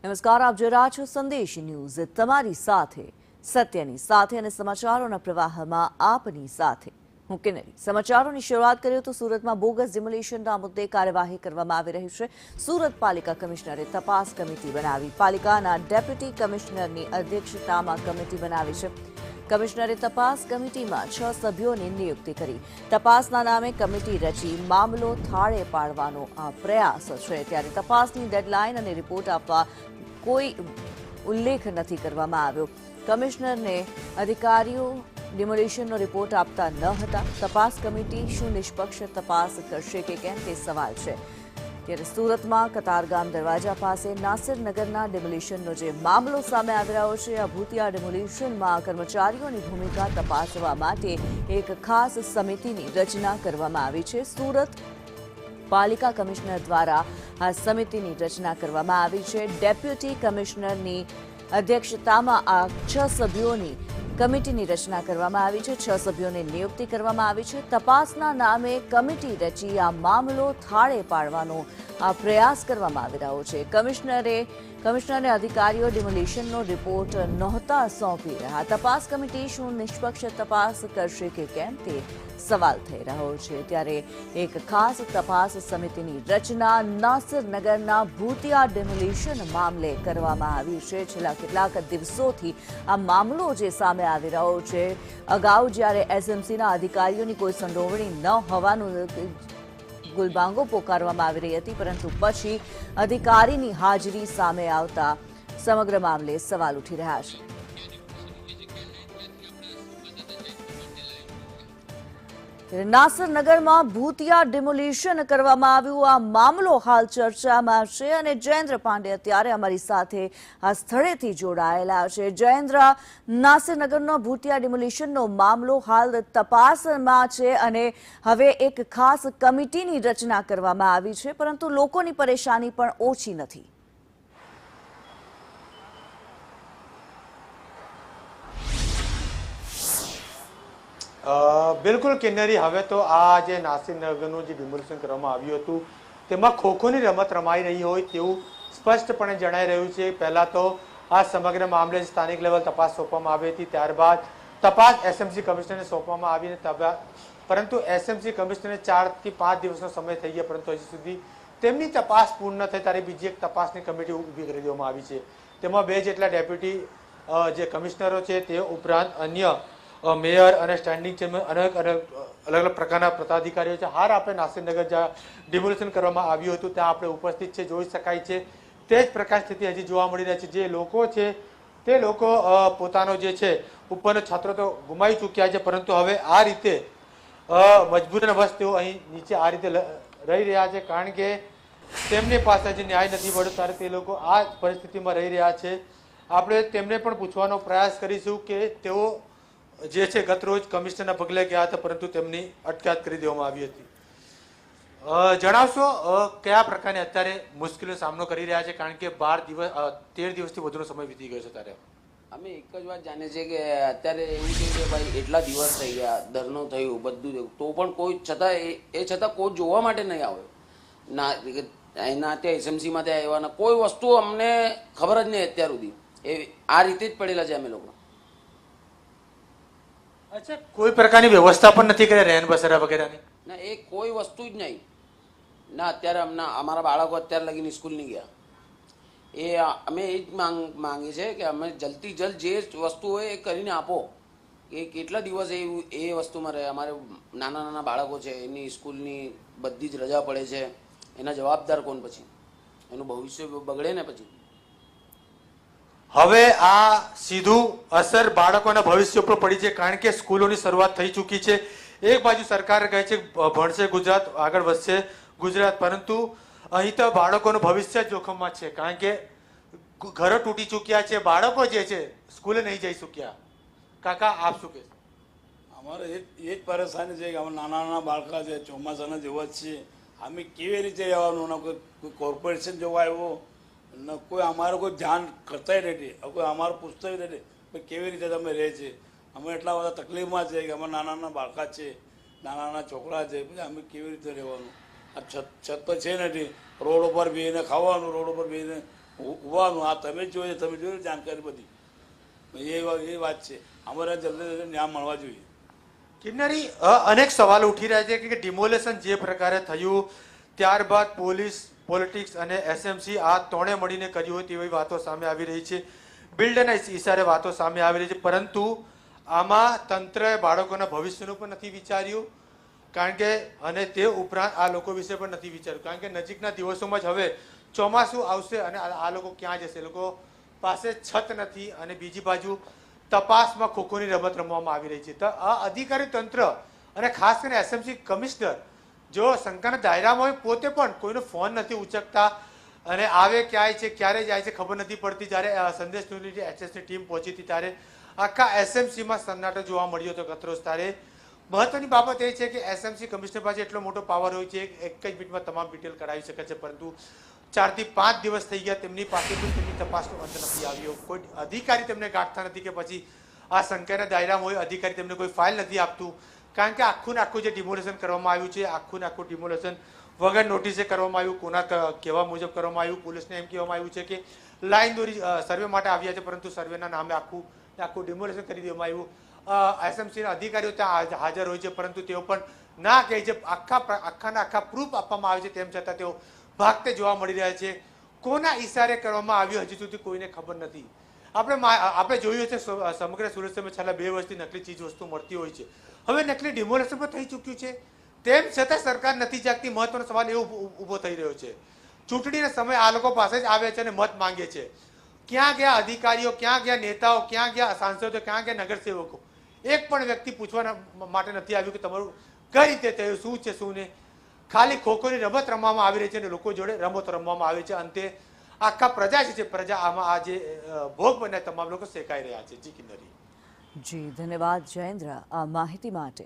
નમસ્કાર, આપ જોઈ રહ્યા છો સંદેશ ન્યૂઝ, તમારી સાથે સત્યની સાથે અને સમાચારોના પ્રવાહમાં આપની સાથે હું કિન્નરી। સમાચારોની શરૂઆત કરીએ તો સુરતમાં બોગસ ડિમોલિશનના મુદ્દે કાર્યવાહી કરવામાં આવી રહી છે। સુરત પાલિકા કમિશનરે તપાસ કમિટી બનાવી। પાલિકાના ડેપ્યુટી કમિશનરની અધ્યક્ષતામાં કમિટી બનાવી છે। કમિશનરે તપાસ કમિટીમાં 6 સભ્યોની નિયુક્તિ કરી। તપાસના નામે કમિટી રચી મામલો થાળે પાડવાનો આ પ્રયાસ છે। ત્યારે તપાસની ડેડલાઇન અને રિપોર્ટ આપવા કોઈ ઉલ્લેખ નથી કરવામાં આવ્યો। કમિશનરને અધિકારીઓ ડિમોલિશનનો રિપોર્ટ આપતા ન હતા। તપાસ કમિટી શું નિષ્પક્ષ તપાસ કરશે કે કેમ તે સવાલ છે। ત્યારે સુરતમાં કતારગામ દરવાજા પાસે નાસિરનગરના ડિમોલિશનનો જે મામલો સામે આવી રહ્યો છે, આ ભૂતિયા ડિમોલિશનમાં કર્મચારીઓની ભૂમિકા તપાસવા માટે એક ખાસ સમિતિની રચના કરવામાં આવી છે। સુરત પાલિકા કમિશનર દ્વારા આ સમિતિની રચના કરવામાં આવી છે। ડેપ્યુટી કમિશનરની અધ્યક્ષતામાં આ 6 સભ્યોની કમિટીની રચના કરવામાં આવી છે। 6 સભ્યોની નિયુક્તિ કરવામાં આવી છે। તપાસના નામે કમિટી રચી આ મામલો થાળે પાડવાનો આ પ્રયાસ કરવામાં આવી રહ્યો છે। કમિશનરે અધિકારીઓ ડિમોલિશનનો રિપોર્ટ નહોતા સોંપી રહ્યા। તપાસ કમિટી શું નિષ્પક્ષ તપાસ કરશે કે કેમ તે સવાલ થઈ રહ્યો છે। ત્યારે એક ખાસ તપાસ સમિતિની રચના નાસિરનગરના ભૂતિયા ડિમોલિશન મામલે કરવામાં આવી છે। છેલ્લા કેટલાક દિવસોથી આ મામલો જે સામે આવી રહ્યો છે, અગાઉ જ્યારે એસએમસીના અધિકારીઓની કોઈ સંડોવણી ન હોવાનું ગુલબાંગો પોકારવામાં આવી રહી હતી, પરંતુ પછી અધિકારીની હાજરી સામે આવતા સમગ્ર મામલે સવાલ ઉઠી રહ્યા છે। નાસિરનગરમાં ભૂતિયા ડિમોલિશન કરવામાં આવ્યું, આ મામલો હાલ ચર્ચામાં છે અને જયેન્દ્ર પાંડે અત્યારે અમારી સાથે આ સ્થળેથી જોડાયેલા છે। જયેન્દ્ર, નાસિરનગરનો ભૂતિયા ડિમોલિશનનો મામલો હાલ તપાસમાં છે અને હવે એક ખાસ કમિટીની રચના કરવામાં આવી છે, પરંતુ લોકોની પરેશાની પણ ઓછી નથી। બિલકુલ કિન્નરી, હવે તો આ જે નાસિરનગરનું જે ડિમોલિશન કરવામાં આવ્યું હતું તેમાં ખોખોની રમત રમાઈ રહી હોય તેવું સ્પષ્ટપણે જણાઈ રહ્યું છે। પહેલાં તો આ સમગ્ર મામલે સ્થાનિક લેવલ તપાસ સોંપવામાં આવી હતી, ત્યારબાદ તપાસ એસએમસી કમિશનરને સોંપવામાં આવી, પરંતુ એસએમસી કમિશનરને 4 થી 5 દિવસનો સમય થઈ ગયા, પરંતુ હજી સુધી તેમની તપાસ પૂર્ણ થઈ ત્યારે બીજી એક તપાસની કમિટી ઊભી કરી દેવામાં આવી છે। તેમાં 2 જેટલા ડેપ્યુટી જે કમિશનરો છે તે ઉપરાંત અન્ય મેયર અને સ્ટેન્ડિંગ ચેરમેન અલગ અલગ પ્રકારના પદાધિકારીઓ છે। હાલ આપણે નાસિરનગર જ્યાં ડિમોલિશન કરવામાં આવ્યું હતું ત્યાં આપણે ઉપસ્થિત છે, જોઈ શકાય છે તે જ પ્રકાર સ્થિતિ હજી જોવા મળી રહી છે। જે લોકો છે તે લોકો પોતાનો જે છે ઉપરનો છાત્રો તો ગુમાવી ચૂક્યા છે, પરંતુ હવે આ રીતે મજબૂરીવશ તેઓ અહીં નીચે આ રીતે રહી રહ્યા છે, કારણ કે તેમની પાસે જે ન્યાય નથી મળ્યો ત્યારે તે લોકો આ પરિસ્થિતિમાં રહી રહ્યા છે। આપણે તેમને પણ પૂછવાનો પ્રયાસ કરીશું કે તેઓ જે છે ગત રોજ કમિશનરના પગલે ગયા હતા, પરંતુ તેમની અટકાયત કરી દેવામાં આવી હતી। જણાવશો કયા પ્રકારની અત્યારે મુશ્કેલીનો સામનો કરી રહ્યા છે, કારણ કે 13 દિવસથી વધુનો સમય વીતી ગયો છે। ત્યારે અમે એક જ વાત જાણીએ છીએ કે અત્યારે એવું છે કે ભાઈ એટલા દિવસ થઈ ગયા, ધરનું થયું, બધું થયું, તો પણ કોઈ છતાં કોઈ જોવા માટે નહીં આવ્યો ના। એના ત્યાં એસએમસીમાં ત્યાં આવ્યા કોઈ વસ્તુ અમને ખબર જ નહીં અત્યાર સુધી। એ આ રીતે જ પડેલા છે અમે લોકો। અચ્છા, કોઈ પ્રકારની વ્યવસ્થા પણ નથી કરી રહેન બસેરા વગેરેની? ના, એ કોઈ વસ્તુ જ નહીં ના। અત્યારે અમારા બાળકો અત્યારે લગીને સ્કૂલ નહીં ગયા। એ અમે એ જ માંગીએ છીએ કે અમે જલ્દથી જલ્દ જે વસ્તુ હોય એ કરીને આપો। એ કેટલા દિવસ એ વસ્તુમાં રહે? અમારે નાના નાના બાળકો છે, એની સ્કૂલની બધી જ રજા પડે છે, એના જવાબદાર કોણ? પછી એનું ભવિષ્ય બગડે ને પછી। હવે આ સીધું અસર બાળકોના ભવિષ્ય ઉપર પડી છે, કારણ કે સ્કૂલોની શરૂઆત થઈ ચૂકી છે। એક બાજુ સરકાર કહે છે ભણશે ગુજરાત, આગળ વધશે ગુજરાત, પરંતુ અહીં તો બાળકોનું ભવિષ્ય જોખમમાં છે, કારણ કે ઘરો તૂટી ચૂક્યા છે, બાળકો જે છે સ્કૂલે નહીં જઈ શક્યા। કાકા, આપ શું કહેશો? અમારે એ જ પરેશાની છે કે અમે નાના નાના બાળકા છે, ચોમાસાના જેવા જ છીએ, અમે કેવી રીતે રહેવાનું? કોઈ કોર્પોરેશન જોવા આવ્યો ને કોઈ અમારું કોઈ ધ્યાન કરતાય નથી, કોઈ અમારું પૂછતા નથી કે કેવી રીતે તમે રહે છે। અમે એટલા બધા તકલીફમાં છે કે અમારા નાના નાના બાળકા છે, નાના નાના છોકરા છે, પછી અમે કેવી રીતે રહેવાનું? આ છત તો છે નથી, રોડ ઉપર બેસીને ખાવાનું, રોડ ઉપર બેસીને હોવાનું આ તમે જોયું જાણકારી બધી એ વાત છે. અમારે જલ્દી ન્યાય મળવા જોઈએ. કિન્નરી, અનેક સવાલો ઉઠી રહ્યા છે કે ડિમોલેશન જે પ્રકારે થયું ત્યારબાદ પોલીસ, પોલિટિક્સ અને એસએમસી આ ત્રણે મળીને કર્યું હોય તેવી વાતો સામે આવી રહી છે. બિલ્ડના ઇશારે વાતો સામે આવી રહી છે, પરંતુ આમાં તંત્રએ બાળકોના ભવિષ્યનું પણ નથી વિચાર્યું, કારણ કે અને તે ઉપરાંત આ લોકો વિશે પણ નથી વિચાર્યું, કારણ કે નજીકના દિવસોમાં જ હવે ચોમાસું આવશે અને આ લોકો ક્યાં જશે? લોકો પાસે છત નથી અને બીજી બાજુ તપાસમાં ખોખોની રમત રમવામાં આવી રહી છે. તો આ અધિકારી તંત્ર અને ખાસ કરીને એસએમસી કમિશનર જો શંકાના દાયરામાં હોય, પોતે પણ કોઈનો ફોન નથી ઉચકતા અને આવે ક્યાંય છે, ક્યારે જાય છે ખબર નથી પડતી. જ્યારે સંદેશ ન્યૂઝની જે એચએસની ટીમ પહોંચી હતી ત્યારે આખા એસએમસીમાં સન્નાટો જોવા મળ્યો હતો, કતરોસ. ત્યારે મહત્વની બાબત એ છે કે એસએમસી કમિશનર પાસે એટલો મોટો પાવર હોય છે, એક જ મિનિટમાં તમામ ડિટેલ કરાવી શકે છે, પરંતુ 4 થી 5 દિવસ થઈ ગયા, તેમની પાસે પણ તેમની તપાસનો અંત નથી આવ્યો. કોઈ અધિકારી તેમને ગાંઠતા નથી કે પછી આ શંકાના દાયરામાં હોય અધિકારી તેમને કોઈ ફાઇલ નથી આપતું, કારણ કે આખું ને આખું જે ડિમોલેશન કરવામાં આવ્યું છે, આખું ને આખું ડિમોલેશન વગર નોટિસે કરવામાં આવ્યું. કોના કહેવા મુજબ કરવામાં આવ્યું? પોલીસને એમ કહેવામાં આવ્યું છે કે લાઈન દોરી સર્વે માટે આવ્યા છે, પરંતુ સર્વેના નામે આખું ડિમોલેશન કરી દેવામાં આવ્યું. એસએમસીના અધિકારીઓ ત્યાં હાજર હોય છે, પરંતુ તેઓ પણ ના કહે છે. આખા પ્રૂફ આપવામાં આવે છે, તેમ છતાં તેઓ ભાગતે જોવા મળી રહ્યા છે. કોના ઈશારે કરવામાં આવ્યું હજી સુધી કોઈને ખબર નથી. આપણે જોયું છે સમગ્ર સુરત શહેરમાં છેલ્લા 2 વર્ષથી નકલી ચીજ વસ્તુ મળતી હોય છે. હવે નકલી ડિમોલેશન પણ થઈ ચૂક્યું છે, તેમ છતાં સરકાર નથી જાગતી. મહત્વનો સવાલ એવો ઊભો થઈ રહ્યો છે. ચૂંટણીના સમયે આ લોકો પાસે જ આવે છે અને મત માંગે છે. ક્યાં ગયા અધિકારીઓ, ક્યાં ગયા નેતાઓ, ક્યાં ગયા સાંસદો, ક્યાં ગયા નગરસેવકો? એક પણ વ્યક્તિ પૂછવા માટે નથી આવ્યું કે તમારું કઈ રીતે થયું, શું છે શું નહીં. ખાલી ખોખોની રમત રમવામાં આવી રહી છે અને લોકો જોડે રમત રમવામાં આવે છે. અંતે આખા પ્રજા છે, પ્રજા આમાં આ જે ભોગ બન્યા તમામ લોકો શેકાઈ રહ્યા છે. જી કિન્નરી. જી ધન્યવાદ જયેન્દ્ર આ માહિતી માટે.